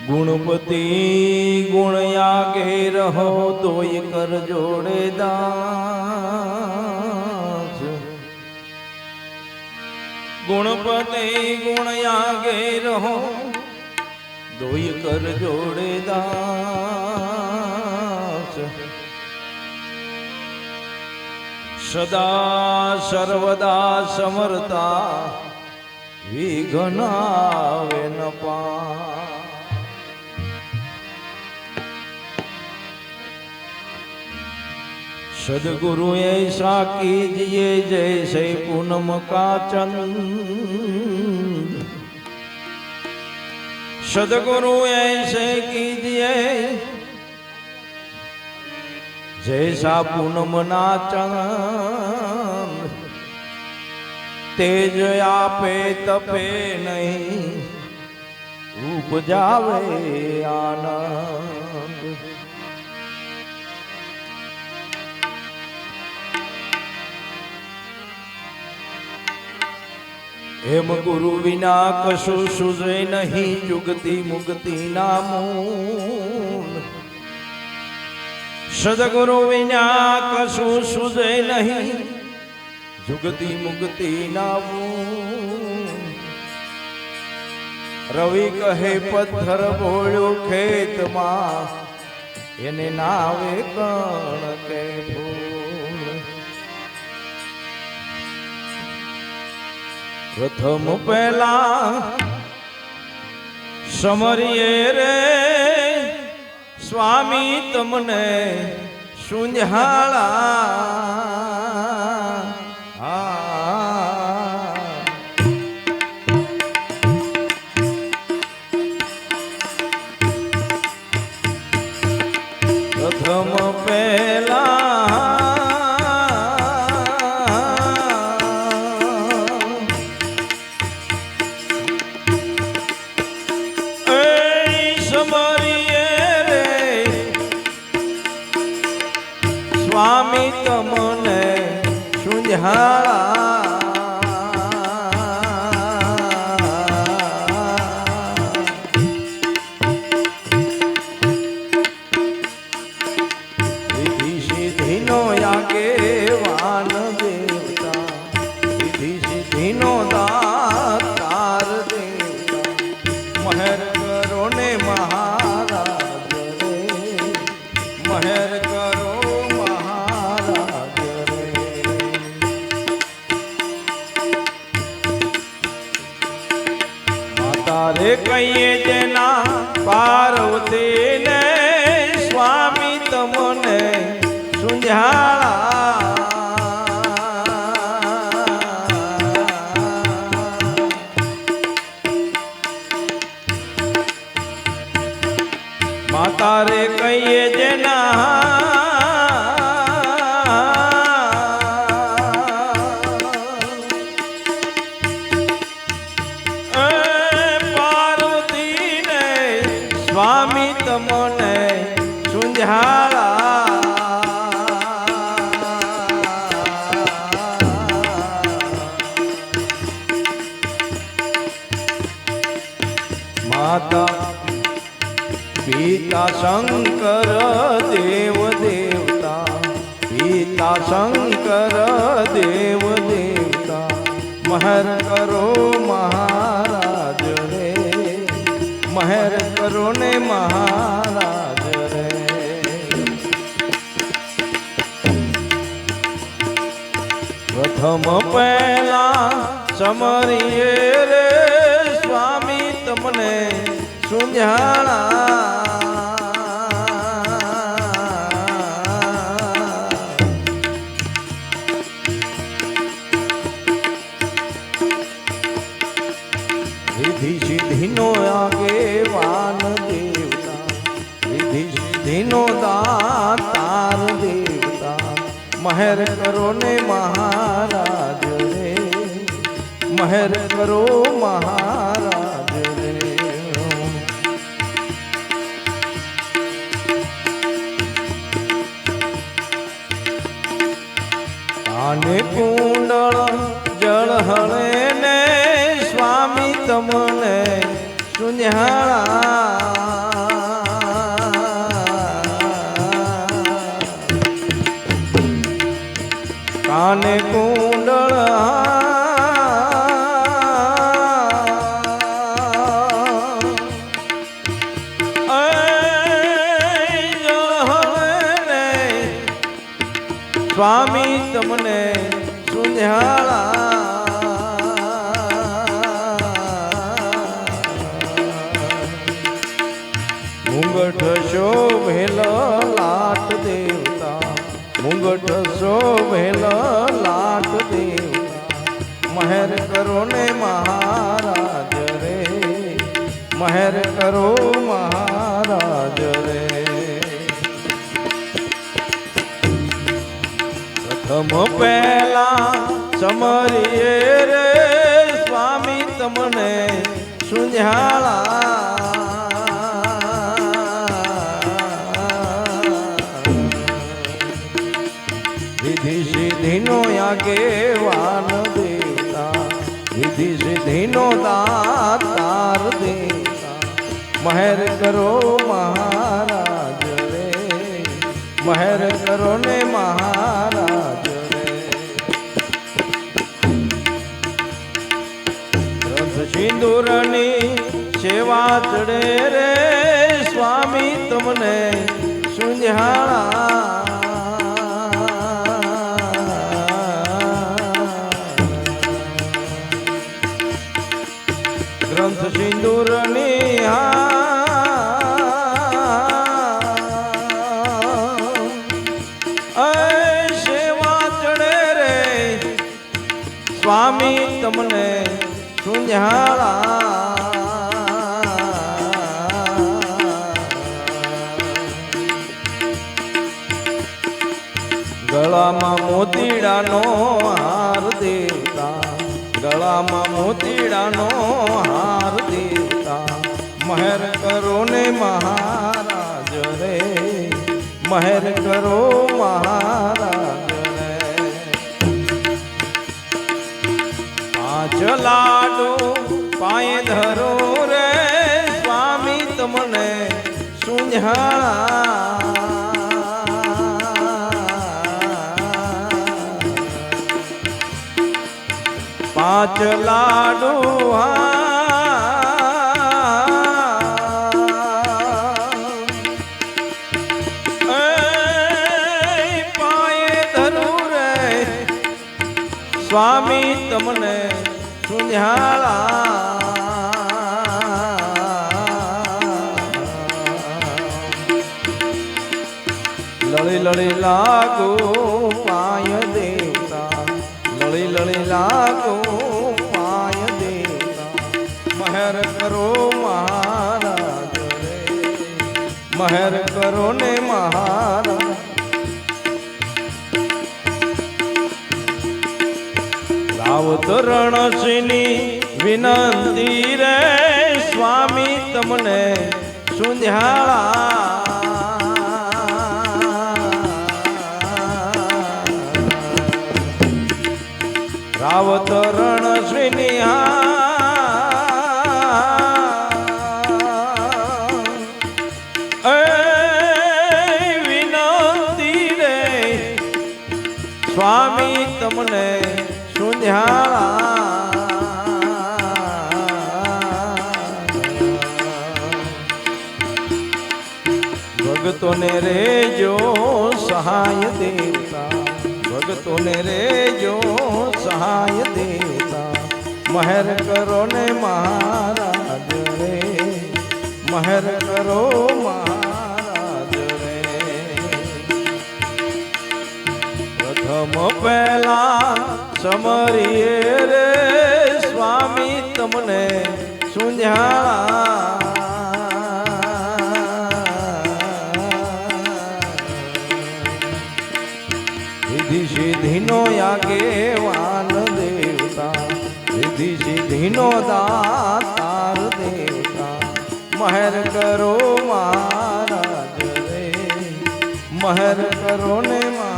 ગુણપતિ ગુણ આગે રહો તોય કર જોડે દાસ। ગુણપતિ ગુણ આગે રહો તોય કર જોડે દાસ। સદા સર્વદા સમરતા વિઘ્ન આવે ન પા। सदगुरु ऐसा कीजिए जैसे पूनम का चंद। सदगुरु ऐसे कीजिए जैसा पूनम ना चंद। तेज आपे तपे नहीं उपजावे आनंद। हेम गुरु विना कशु सुझे नहीं जुगति मुक्ति नामूल। सदगुरु विना कशु सुझे नहीं जुगति मुक्ति नामूल। रवि कहे पत्थर बोल्यो खेत मां एने नावे कण के फूल। प्रथम पहला समरिए रे स्वामी तमने सुंझाला। प्रथम पहला स्वामी तमने सुंझाला। रिद्धि सिद्धि नो आगेवान देवता, रिद्धि सिद्धि नो दातार देवता। महर करो ने महाराज रे, महर करो तारे कहिए जना पार्वती ने स्वामी तमने सुंझाला। माता रे कहिए जना स्वामी तमने सुंझाला। माता पिता शंकर देव देवता, पिता शंकर देव देवता। महर करो महाराज रे, महर करो ने महाराज रे। प्रथम पहला समरिए रे स्वामी तमने सुंझाला। रिद्धि सिद्धि नो आगेवान देवता, रिद्धि सिद्धि नो दातार देवता। महर करो ने महाराज रे, महर करो महाराज रे। काने कुंडल जल हले ने स्वामी तमने सुंझाला। મુંગઠ શોભેલ લાટ દેવતા મુંગઠ શોભેલ લાટ દેવતા મહેર કરો ને મહારાજ રે મહેર કરો મહારાજ રે પ્રથમ પહેલા સમરીએ રે સ્વામી તમને સુંઝાળા વિધિ સિદ્ધિનો આગેવાન દેવતા વિધિ સિદ્ધિનો દાતાર દેવતા મહેર કરો મહારાજ રે મહેર કરો ને મહારાજ રે ગ્રંથ સિંદૂરની સેવા ચડે રે સ્વામી તમને સુંઝાળા ગ્રંથ સિંદૂરની સેવા ચડે રે સ્વામી તમને સુંઝાળા ગળામાં મોતીડાનો હાર દેવતા ગળામાં મોતીડાનો હાર દેવતા મહેર કરો ને મહારાજ રે મહેર કરો મહારાજ રે પાંચ લાડુ પાય ધરો રે સ્વામી તમને સુંઝાળા પાંચ લાડુ પાયે ધરું રે સ્વામી તમને સુંઝાળા લળી લળી લાગો પાય દેવતા લળી લળી લાગો પાય દેવતા મહેર કરો મહારાજ રે મહેર કરો ને મહારાજ રાવત રણસિંહની વિનંતી રે સ્વામી તમને સુંઝાળા રાવત રણસિંહની વિનંતી રે સ્વામી તમને સુંઝાળા ભગતોને રેજો સહાય દેવતા ભગતોને રેજો સહાય દેવતા મહેર કરો ને મહારાજ રે મહેર કરો મહારાજ રે પ્રથમ પહેલા સમરીએ રે સ્વામી તમને સુંઝાળા વિધિ સિદ્ધિનો આગેવાન દેવતા વિધિ સિદ્ધિનો દાતાર દેવતા મહેર કરો મહારાજ રે મહેર કરો ને મહારાજ